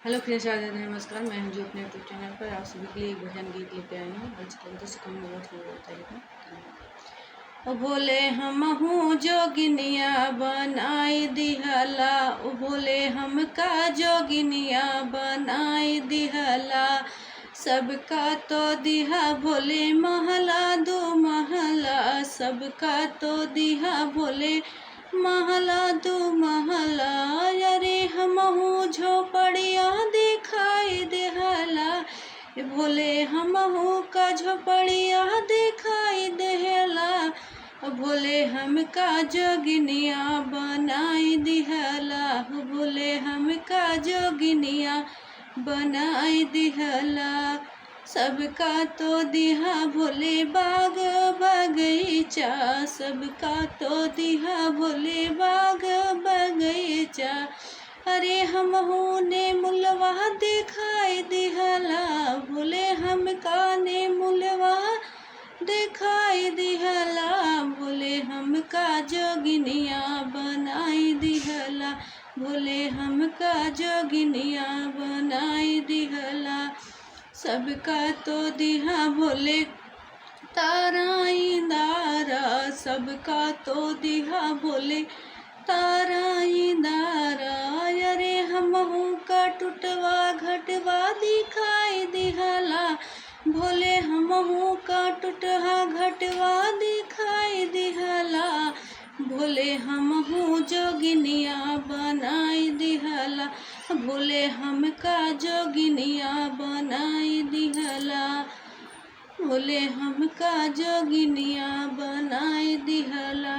Hello friends, Radhe Radhe, नमस्कार। मैं हूं जो अपने यूट्यूब चैनल पर आप सभी के लिए एक भजन गीत लेके आई हूँ। आज कल से कम होता है। बोले हम हूँ जोगिनिया बनाई दिहला, बोले हम का जोगिनिया बनाई दिहला, सबका तो दिहा भोले महला दो महला, सबका तो दिहा भोले महला दो महला। अरे हमहू झोपड़िया दिखाई देहला, भोले हमहू का झोपड़िया दिखाई देहला, भोले हमका जोगिनिया बनाई दिहला, भोले हमका जोगिनिया बनाई दिहला, सबका तो दिहा भोले बाग बगीचा, सबका तो दिहा भोले बाग बगीचा। अरे हमहू ने मुलवा दिखाई दिहला, भोले हमका ने मुलवा दिखाई दिहला, भोले हमका जोगिनिया बनाई दिहला, भोले हमका जोगिनिया बनाई दिहला, सबका तो दिहा भोले ताराई दारा, सबका तो दिहा भोले ताराई दारा। अरे हमहू का टूटवा घटवा दिखाई दिहला, भोले हमहू का टूटवा घटवा दिखाई दिहला, भोले हमहू जोगिनिया बनाई दिहला, भोले हमका जोगिनिया बनाई दिहला, भोले हमका जोगिनिया बनाई दिहला।